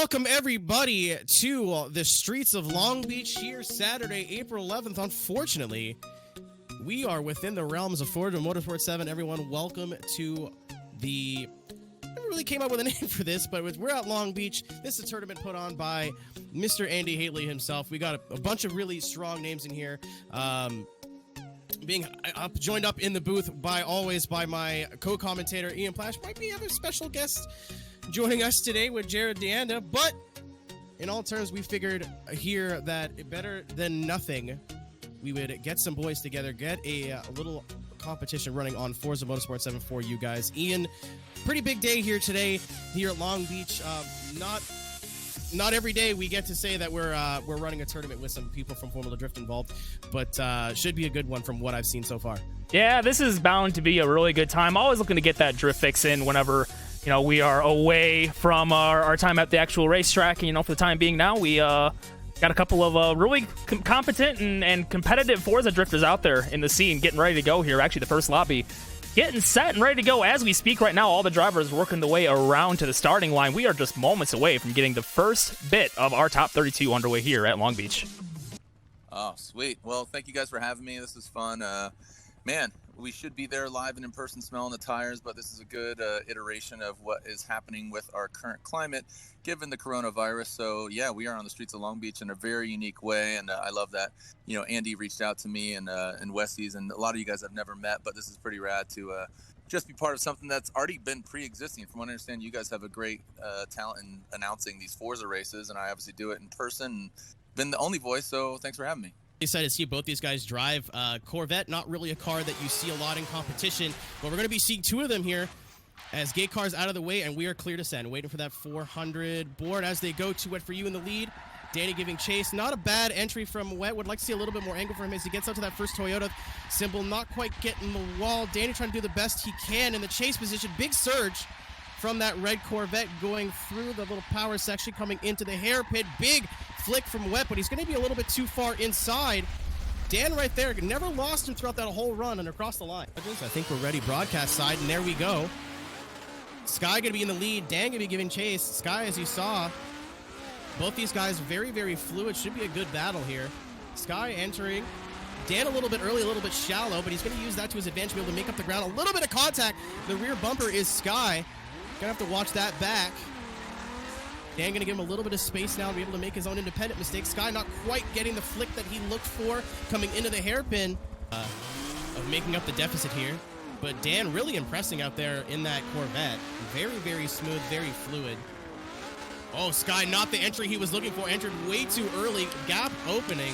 Welcome everybody to the streets of Long Beach here Saturday, April 11th. Unfortunately, we are within the realms of Forza Motorsport 7. Everyone, welcome to the... I never really came up with a name for this, but we're at Long Beach. This is a tournament put on by Mr. Andy Hateley himself. We got a bunch of really strong names in here. Being joined up in the booth by my co-commentator Ian Plash. Might be other special guests joining us today with Jarod Deanda, but in all terms, we figured here that better than nothing, we would get some boys together, get a little competition running on Forza Motorsport 7 for you guys. Ian, pretty big day here today here at Long Beach. Not every day we get to say that we're running a tournament with some people from Formula Drift involved, but should be a good one from what I've seen so far. Yeah, this is bound to be a really good time. Always looking to get that drift fix in whenever we are away from our time at the actual racetrack. And, for the time being now, we got a couple of really competent and competitive Forza drifters out there in the scene getting ready to go here. Actually, the first lobby getting set and ready to go as we speak right now. All the drivers working the way around to the starting line. We are just moments away from getting the first bit of our top 32 underway here at Long Beach. Oh, sweet. Well, thank you guys for having me. This is fun. Man, we should be there live and in person smelling the tires, but this is a good iteration of what is happening with our current climate given the coronavirus. So yeah, we are on the streets of Long Beach in a very unique way, and I love that Andy reached out to me and Westies, and a lot of you guys I've never met, but this is pretty rad to just be part of something that's already been pre-existing. From what I understand, you guys have a great talent in announcing these Forza races, and I obviously do it in person and been the only voice, so thanks for having me. Excited to see both these guys drive. Corvette, not really a car that you see a lot in competition, but we're going to be seeing two of them here as gate cars out of the way, and we are clear to send. Waiting for that 400 board as they go to Wet for You in the lead. Danny giving chase. Not a bad entry from Wet. Would like to see a little bit more angle from him as he gets up to that first Toyota symbol. Not quite getting the wall. Danny trying to do the best he can in the chase position. Big surge from that red Corvette going through the little power section, coming into the hairpin. Big flick from Wet, but he's going to be a little bit too far inside. Dan right there, never lost him throughout that whole run and across the line. I think we're ready broadcast side, and there we go. Sky going to be in the lead. Dan going to be giving chase. Sky, as you saw, both these guys very, very fluid. Should be a good battle here. Sky entering. Dan a little bit early, a little bit shallow, but he's going to use that to his advantage to be able to make up the ground. A little bit of contact. The rear bumper is Sky. Going to have to watch that back. Dan going to give him a little bit of space now to be able to make his own independent mistakes. Sky not quite getting the flick that he looked for coming into the hairpin of making up the deficit here. But Dan really impressing out there in that Corvette. Very, very smooth, very fluid. Oh, Sky not the entry he was looking for. Entered way too early. Gap opening.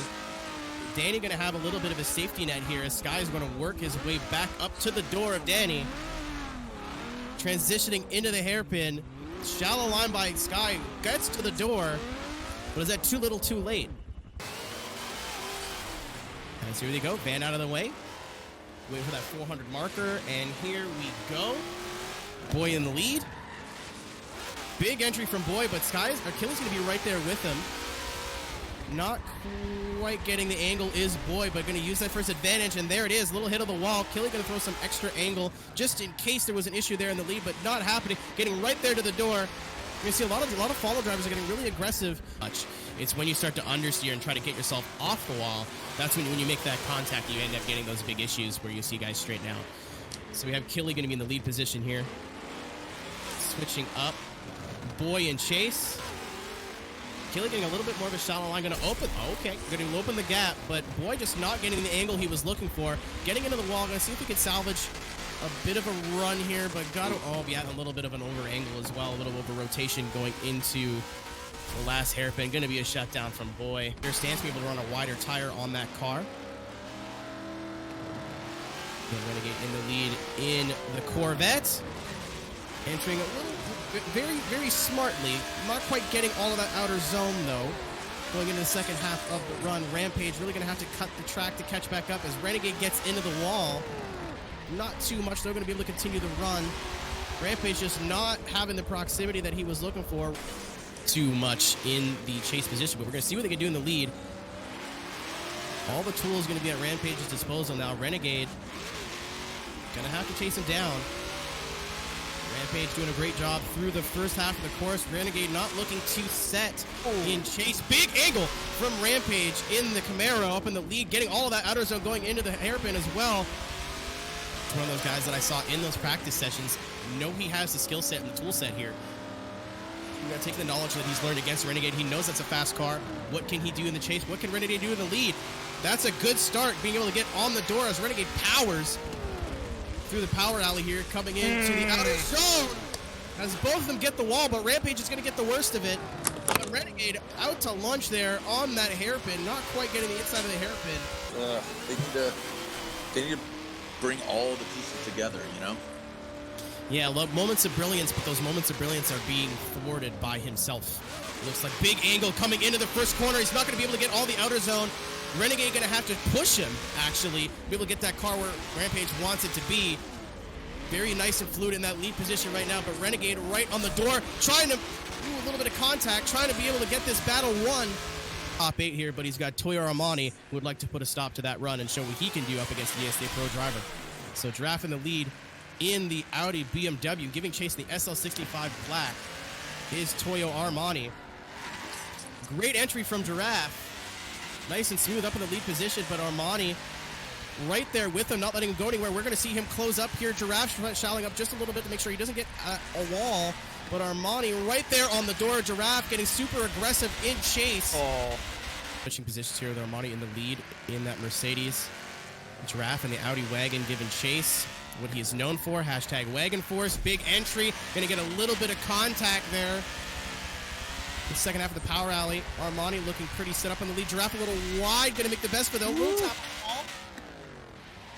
Danny going to have a little bit of a safety net here as Sky is going to work his way back up to the door of Danny. Transitioning into the hairpin. Shallow line by Sky. Gets to the door. But is that too little too late? And so here they go. Van out of the way. Waiting for that 400 marker. And here we go. Boy in the lead. Big entry from Boy, but Achilles going to be right there with him. Not quite getting the angle is Boy, but going to use that for his advantage, and there it is, little hit of the wall. Killy going to throw some extra angle just in case there was an issue there in the lead, but not happening. Getting right there to the door. You're going to see a lot of follow drivers are getting really aggressive. It's when you start to understeer and try to get yourself off the wall. That's when you make that contact, you end up getting those big issues where you see guys straighten out. So we have Killy going to be in the lead position here. Switching up. Boy in chase. Killy getting a little bit more of a shallow line. Going to open. Okay. Going to open the gap, but Boy just not getting the angle he was looking for. Getting into the wall. Going to see if we can salvage a bit of a run here, but got to. Oh, yeah, a little bit of an over angle as well. A little over rotation going into the last hairpin. Going to be a shutdown from Boy. Your stance be able to run a wider tire on that car. Renegade in the lead in the Corvette. Entering a little, very, very smartly. Not quite getting all of that outer zone, though. Going into the second half of the run. Rampage really going to have to cut the track to catch back up as Renegade gets into the wall. Not too much. They're going to be able to continue the run. Rampage just not having the proximity that he was looking for too much in the chase position. But we're going to see what they can do in the lead. All the tools going to be at Rampage's disposal now. Renegade going to have to chase him down. Rampage doing a great job through the first half of the course. Renegade not looking too set in chase. Big angle from Rampage in the Camaro up in the lead, getting all of that outer zone going into the hairpin as well. It's one of those guys that I saw in those practice sessions. Know he has the skill set and the tool set here. You gotta take the knowledge that he's learned against Renegade. He knows that's a fast car. What can he do in the chase? What can Renegade do in the lead? That's a good start, being able to get on the door as Renegade powers through the power alley here, coming into the outer zone. As both of them get the wall, but Rampage is going to get the worst of it. But Renegade out to lunch there on that hairpin, not quite getting the inside of the hairpin. They need to bring all the pieces together, you know? Yeah, moments of brilliance, but those moments of brilliance are being thwarted by himself. Looks like big angle coming into the first corner. He's not going to be able to get all the outer zone. Renegade going to have to push him, actually, be able to get that car where Rampage wants it to be. Very nice and fluid in that lead position right now, but Renegade right on the door, trying to do a little bit of contact, trying to be able to get this battle won. Top 8 here, but he's got Toyo Armani, who would like to put a stop to that run and show what he can do up against the ESA Pro driver. So Giraffe in the lead in the Audi BMW, giving chase in the SL65 Black is Toyo Armani. Great entry from Giraffe. Nice and smooth up in the lead position, but Armani right there with him, not letting him go anywhere. We're going to see him close up here. Giraffe shalling up just a little bit to make sure he doesn't get a wall, but Armani right there on the door. Giraffe getting super aggressive in chase. Switching positions here with Armani in the lead in that Mercedes. Giraffe in the Audi wagon giving chase. What he is known for, hashtag wagon force. Big entry, going to get a little bit of contact there. The second half of the power alley, Armani looking pretty set up in the lead. Giraffe a little wide, going to make the best for the little top ball.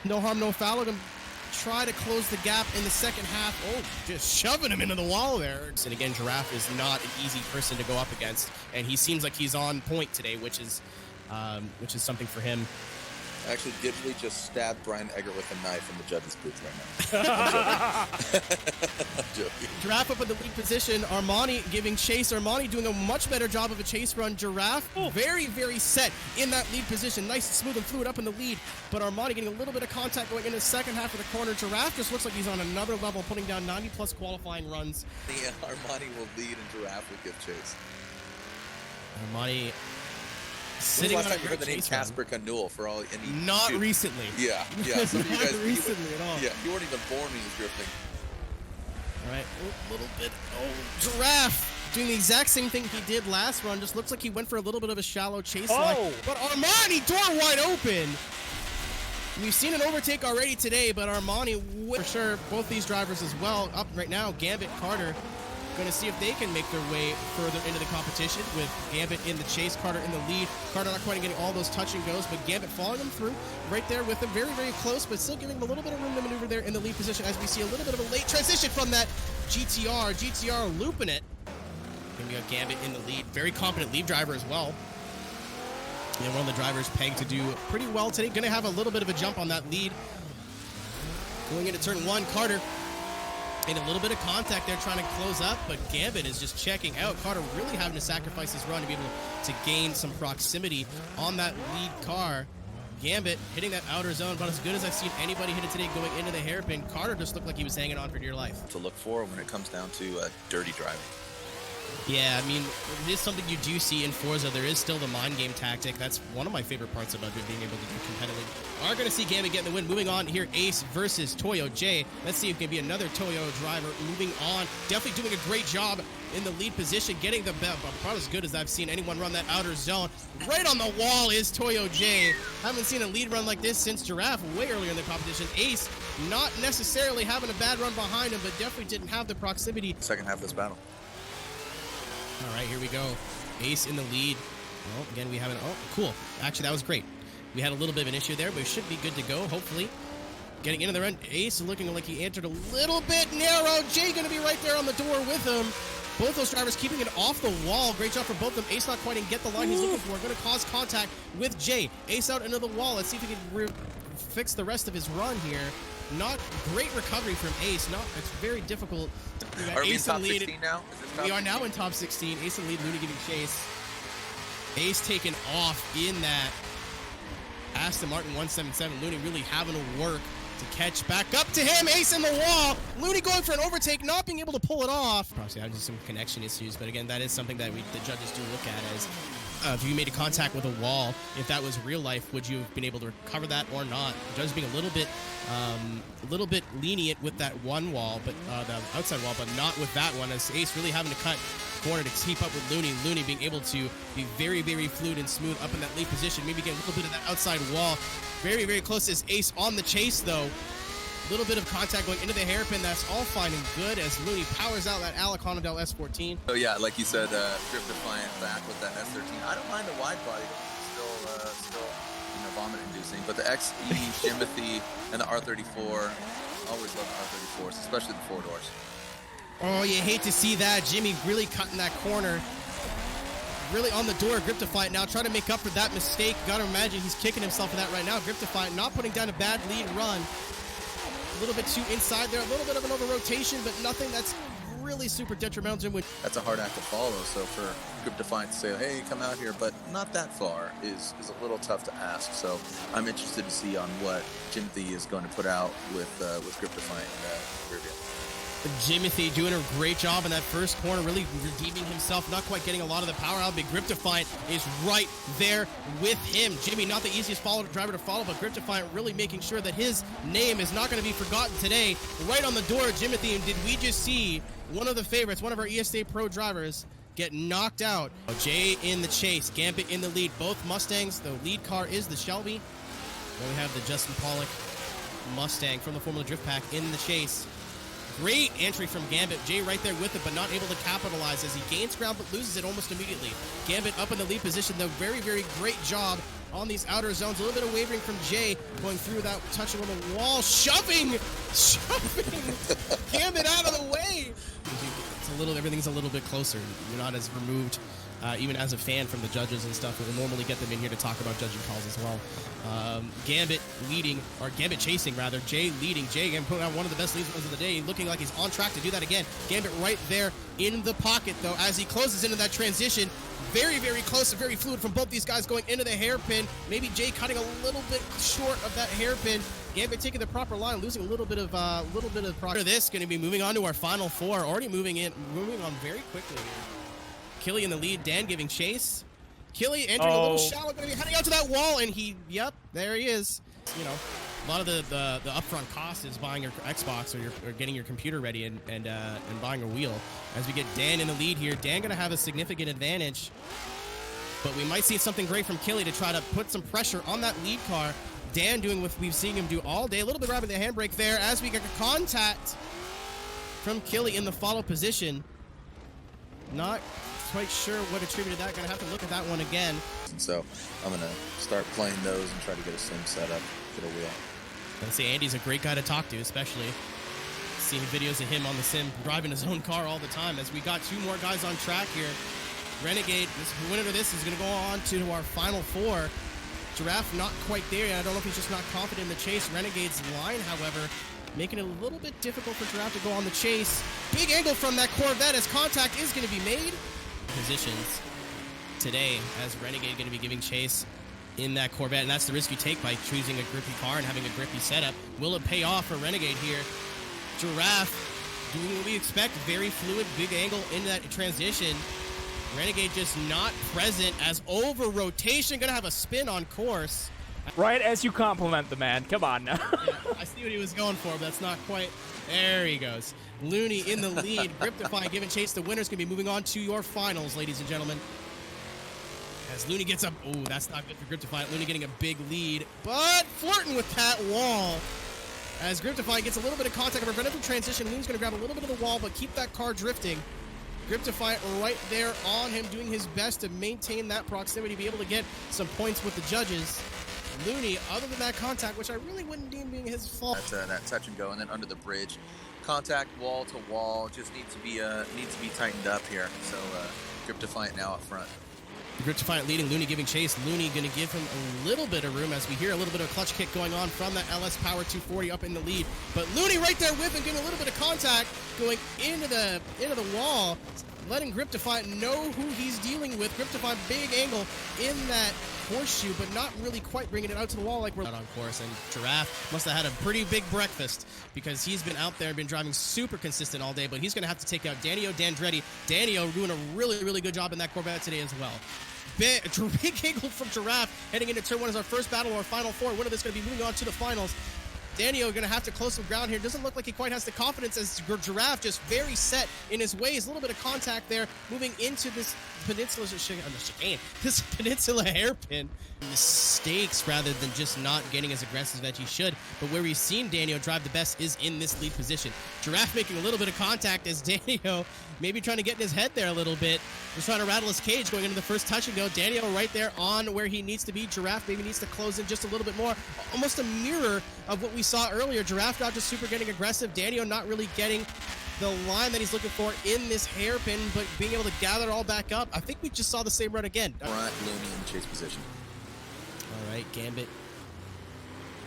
No harm, no foul. Going to try to close the gap in the second half. Oh, just shoving him into the wall there. And again, Giraffe is not an easy person to go up against, and he seems like he's on point today, which is something for him. I actually digitally just stabbed Brian Eggert with a knife in the judge's booth right now. I'm joking. Giraffe up in the lead position. Armani giving chase. Armani doing a much better job of a chase run. Giraffe very, very set in that lead position. Nice and smooth and fluid up in the lead. But Armani getting a little bit of contact going into the second half of the corner. Giraffe just looks like he's on another level, putting down 90-plus qualifying runs. Yeah, Armani will lead and Giraffe will give chase. Armani sitting on a great the name chase Casper Canule for all any Not shoot. recently. Yeah. Not recently at all. Yeah, you weren't even born when he was drifting. All right, a little bit. Oh, Giraffe doing the exact same thing he did last run. Just looks like he went for a little bit of a shallow chase line. But Armani, door wide open. We've seen an overtake already today, but Armani, for sure, both these drivers as well. Up right now, Gambit, Carter, going to see if they can make their way further into the competition with Gambit in the chase, Carter in the lead. Carter not quite getting all those touch and goes, but Gambit following him through right there with him. Very, very close, but still giving him a little bit of room to maneuver there in the lead position as we see a little bit of a late transition from that GTR. GTR looping it. And we got Gambit in the lead. Very competent lead driver as well. And one of the drivers pegged to do pretty well today. Going to have a little bit of a jump on that lead. Going into turn 1, Carter in a little bit of contact there trying to close up, but Gambit is just checking out. Carter really having to sacrifice his run to be able to gain some proximity on that lead car. Gambit hitting that outer zone about as good as I've seen anybody hit it today going into the hairpin. Carter just looked like he was hanging on for dear life. To look for when it comes down to dirty driving. Yeah, I mean, it is something you do see in Forza. There is still the mind game tactic. That's one of my favorite parts about it, being able to do competitively. Are going to see Gambit getting the win. Moving on here, Ace versus Toyo J. Let's see if it can be another Toyo driver. Moving on, definitely doing a great job in the lead position, getting the about as good as I've seen anyone run that outer zone. Right on the wall is Toyo J. Haven't seen a lead run like this since Giraffe way earlier in the competition. Ace not necessarily having a bad run behind him, but definitely didn't have the proximity. Second half of this battle. All right, here we go. Ace in the lead. Oh, again, we haven't. Oh, cool. Actually, that was great. We had a little bit of an issue there, but we should be good to go, hopefully. Getting into the run. Ace looking like he entered a little bit narrow. Jay going to be right there on the door with him. Both those drivers keeping it off the wall. Great job for both of them. Ace not quite and get the line he's looking for. Going to cause contact with Jay. Ace out into the wall. Let's see if he can fix the rest of his run here. Not great recovery from Ace. It's very difficult. Are we in Ace top lead. 16 now? We are now in top 16. Ace and lead, Looney giving chase. Ace taken off in that Aston Martin 177. Looney really having to work to catch back up to him. Ace in the wall. Looney going for an overtake, not being able to pull it off. Probably having some connection issues, but again, that is something that the judges do look at as if you made a contact with a wall, if that was real life, would you have been able to recover that or not? The judges being a little bit lenient with that one wall, but the outside wall, but not with that one, as Ace really having to cut corner to keep up with Looney. Looney being able to be very, very fluid and smooth up in that lead position, maybe get a little bit of that outside wall. Very, very close as Ace on the chase, though. A little bit of contact going into the hairpin. That's all fine and good as Looney powers out that Aliconadel S14. So yeah, like you said, Grip Defiant back with that S13. I don't mind the wide body, still vomit inducing. But the XE, Jimothy, and the R34, always love the R34s, especially the 4 doors. Oh, you hate to see that. Jimmy really cutting that corner. Really on the door of Grip Defiant now, trying to make up for that mistake. Gotta imagine he's kicking himself for that right now. Grip Defiant not putting down a bad lead run. A little bit too inside there, a little bit of an over-rotation, but nothing that's really super detrimental to him. That's a hard act to follow, so for Grip Defiant to say, hey, come out here, but not that far is a little tough to ask. So I'm interested to see on what Jimothy is going to put out with Grip Defiant in the rear view. Jimothy doing a great job in that first corner, really redeeming himself, not quite getting a lot of the power out, but Grip Defiant is right there with him. Jimmy, not the easiest driver to follow, but Grip Defiant really making sure that his name is not going to be forgotten today. Right on the door of Jimothy, and did we just see one of the favorites, one of our ESA Pro drivers, get knocked out? Jay in the chase, Gambit in the lead. Both Mustangs, the lead car is the Shelby. Then we have the Justin Pollock Mustang from the Formula Drift Pack in the chase. Great entry from Gambit. Jay right there with it, but not able to capitalize as he gains ground but loses it almost immediately. Gambit up in the lead position, though. Very, very great job on these outer zones. A little bit of wavering from Jay, going through without touching on the wall. Shoving Gambit out of the way. Everything's a little bit closer. You're not as removed, even as a fan, from the judges and stuff. We'll normally get them in here to talk about judging calls as well. Gambit leading, or Gambit chasing rather. Jay leading. Jay again putting out one of the best leads of the day, looking like he's on track to do that again. Gambit right there in the pocket, though, as he closes into that transition. Very, very close and very fluid from both these guys going into the hairpin. Maybe Jay cutting a little bit short of that hairpin. Gambit taking the proper line, losing a little bit of progress. This going to be moving on to our final 4. Already moving on very quickly here. Killy in the lead, Dan giving chase. Killy entering a little shallow, going to be heading out to that wall, and there he is. You know, a lot of the upfront cost is buying your Xbox or getting your computer ready and buying a wheel. As we get Dan in the lead here, Dan going to have a significant advantage, but we might see something great from Killy to try to put some pressure on that lead car. Dan doing what we've seen him do all day, a little bit grabbing the handbrake there as we get contact from Killy in the follow position. Not quite sure what attributed that. Gonna have to look at that one again. So I'm gonna start playing those and try to get a sim set up, get a wheel. I'd say Andy's a great guy to talk to, especially seeing videos of him on the sim driving his own car all the time. As we got 2 more guys on track here. Renegade, the winner of this is gonna go on to our final 4. Giraffe not quite there yet. I don't know if he's just not confident in the chase. Renegade's line, however, making it a little bit difficult for Giraffe to go on the chase. Big angle from that Corvette as contact is going to be made. Positions today as Renegade going to be giving chase in that Corvette, and that's the risk you take by choosing a grippy car and having a grippy setup. Will it pay off for Renegade here? Giraffe doing what we expect. Very fluid, big angle into that transition. Renegade just not present as over rotation, gonna have a spin on course. Right as you compliment the man. Come on now. Yeah, I see what he was going for, but that's not quite. There he goes. Looney in the lead. Grip Defiant giving chase. The winner's gonna be moving on to your finals, ladies and gentlemen. As Looney gets up. Oh, that's not good for Grip Defiant. Looney getting a big lead, but flirting with that wall. As Grip Defiant gets a little bit of contact, a preventative transition. Looney's gonna grab a little bit of the wall, but keep that car drifting. Grip Defiant right there on him, doing his best to maintain that proximity, be able to get some points with the judges. Looney, other than that contact, which I really wouldn't deem being his fault. That touch and go, and then under the bridge, contact wall to wall just needs to be tightened up here. So Grip Defiant now up front. Grip Defiant leading, Looney giving chase. Looney going to give him a little bit of room as we hear a little bit of a clutch kick going on from that LS Power 240 up in the lead. But Looney right there with him, getting a little bit of contact going into the wall. letting Griptify know who he's dealing with. Griptify, big angle in that horseshoe, but not really quite bringing it out to the wall like we're out on course. And Giraffe must have had a pretty big breakfast because he's been out there and been driving super consistent all day, but he's going to have to take out Danio Dandretti. Danio doing a really, really good job in that Corvette today as well. Big angle from Giraffe heading into turn one as our first battle, our final four. Winner that's going to be moving on to the finals. Danio going to have to close some ground here. Doesn't look like he quite has the confidence as Giraffe just very set in his ways. A little bit of contact there moving into this peninsula this peninsula hairpin. Mistakes rather than just not getting as aggressive as he should. But where we've seen Danio drive the best is in this lead position. Giraffe making a little bit of contact as Danio maybe trying to get in his head there a little bit. Just trying to rattle his cage going into the first touch and go. Danio right there on where he needs to be. Giraffe maybe needs to close in just a little bit more. Almost a mirror of what we saw earlier. Giraffe not just super getting aggressive. Danio not really getting the line that he's looking for in this hairpin, but being able to gather it all back up. I think we just saw the same run again. Front, Looney in chase position. All right, Gambit.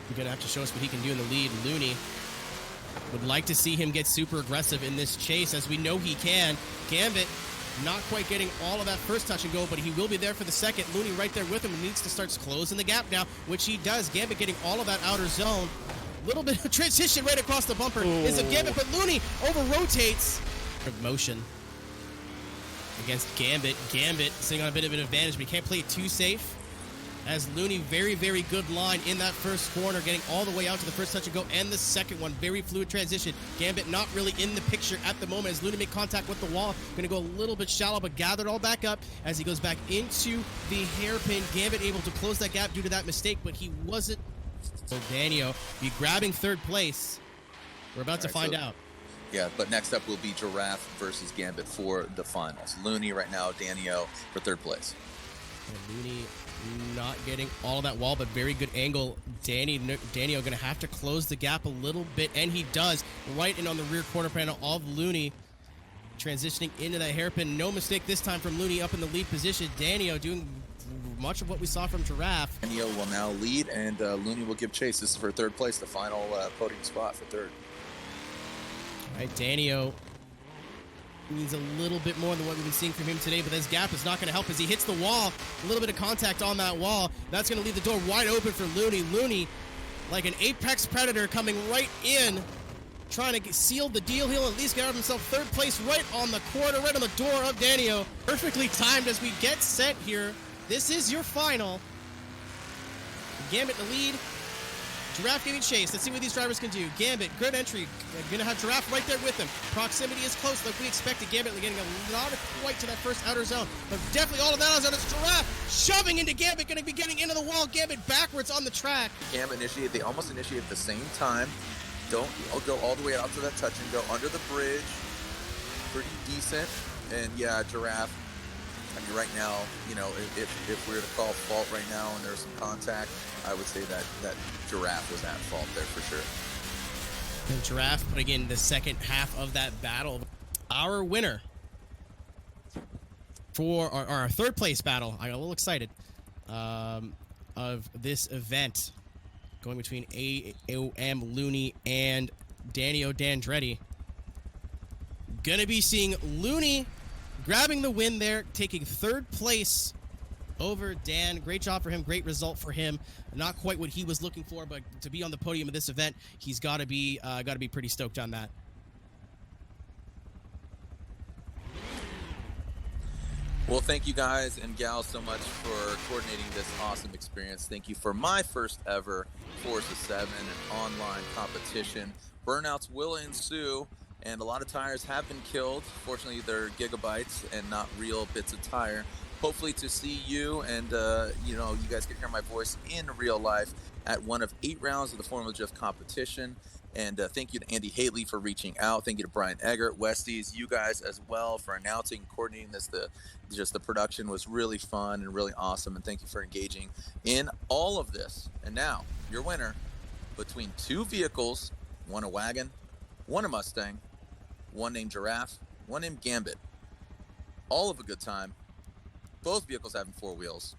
You're going to have to show us what he can do in the lead. Looney would like to see him get super aggressive in this chase, as we know he can. Gambit not quite getting all of that first touch and go, but he will be there for the second. Looney right there with him and needs to start closing the gap now, which he does. Gambit getting all of that outer zone. Little bit of transition right across the bumper is of Gambit, but Looney over-rotates. Motion against Gambit. Gambit sitting on a bit of an advantage, but he can't play it too safe. As Looney, very, very good line in that first corner, getting all the way out to the first touch and go, and the second one, very fluid transition. Gambit not really in the picture at the moment as Looney make contact with the wall. Going to go a little bit shallow, but gathered all back up as he goes back into the hairpin. Gambit able to close that gap due to that mistake, but he wasn't. So Danio be grabbing third place. We're about to find out. Yeah, but next up will be Giraffe versus Gambit for the finals. Looney right now, Danio for third place. And Looney not getting all of that wall, but very good angle. Danio going to have to close the gap a little bit, and he does. Right in on the rear quarter panel of Looney. Transitioning into that hairpin. No mistake this time from Looney up in the lead position. Danio doing much of what we saw from Giraffe. Danio will now lead, and Looney will give chase. This is for third place, the final podium spot for third. All right, Danio needs a little bit more than what we've been seeing from him today, but this gap is not going to help as he hits the wall. A little bit of contact on that wall. That's going to leave the door wide open for Looney. Looney, like an apex predator, coming right in, trying to seal the deal. He'll at least get himself third place right on the corner, right on the door of Danio. Perfectly timed as we get set here. This is your final. Gambit in the lead. Giraffe giving chase. Let's see what these drivers can do. Gambit, good entry. Going to have Giraffe right there with him. Proximity is close like we expected. Gambit getting a lot of quite to that first outer zone. But definitely all of that outer zone. It's Giraffe shoving into Gambit. Going to be getting into the wall. Gambit backwards on the track. Gambit initiate. They almost initiate at the same time. Don't go all the way out to that touch and go under the bridge. Pretty decent. And yeah, Giraffe. I mean, right now, you know, if we were to call fault right now and there's some contact, I would say that Giraffe was at fault there for sure. And Giraffe putting in the second half of that battle. Our winner for our third place battle, I got a little excited, of this event going between AOM Looney and Danio Dandretti. Gonna be seeing Looney grabbing the win there, taking third place over Dan. Great job for him. Great result for him. Not quite what he was looking for, but to be on the podium of this event, he's got to be pretty stoked on that. Well, thank you guys and gals so much for coordinating this awesome experience. Thank you for my first ever Forza 7 and online competition. Burnouts will ensue, and a lot of tires have been killed. Fortunately, they're gigabytes and not real bits of tire. Hopefully to see you and, you guys can hear my voice in real life at one of 8 rounds of the Formula Drift competition. And thank you to Andy Hateley for reaching out. Thank you to Brian Eggert, Westies, you guys as well for announcing, coordinating this. The production was really fun and really awesome. And thank you for engaging in all of this. And now, your winner between 2 vehicles, one a wagon, one a Mustang, one named Giraffe, one named Gambit. All of a good time. Both vehicles having 4 wheels.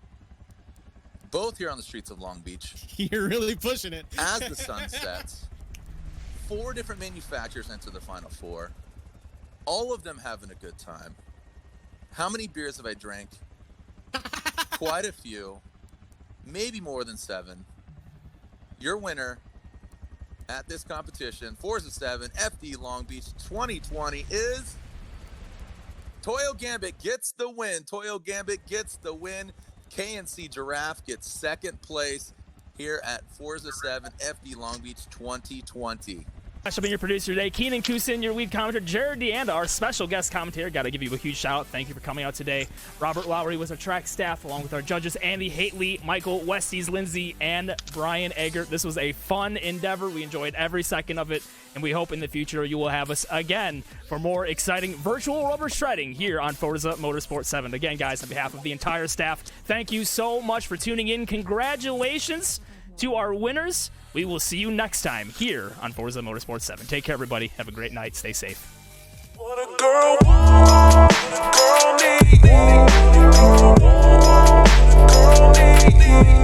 Both here on the streets of Long Beach. You're really pushing it. As the sun sets. 4 different manufacturers enter the Final Four. All of them having a good time. How many beers have I drank? Quite a few, maybe more than 7. Your winner at this competition, Forza 7 FD Long Beach 2020, is Toyo Gambit. Gets the win. Toyo Gambit gets the win. KNC Giraffe gets second place here at Forza 7 FD Long Beach 2020. I've been your producer today, Keenan Kusin, your lead commentator, Jarod Deanda, our special guest commentator. Got to give you a huge shout out. Thank you for coming out today. Robert Lowry was our track staff, along with our judges, Andy Hateley, Michael Westies, Lindsay, and Brian Eggert. This was a fun endeavor. We enjoyed every second of it, and we hope in the future you will have us again for more exciting virtual rubber shredding here on Forza Motorsport 7. Again, guys, on behalf of the entire staff, thank you so much for tuning in. Congratulations to our winners. We will see you next time here on Forza Motorsport 7. Take care, everybody. Have a great night. Stay safe. What a girl wants, what a girl needs. What a girl wants, what a girl needs.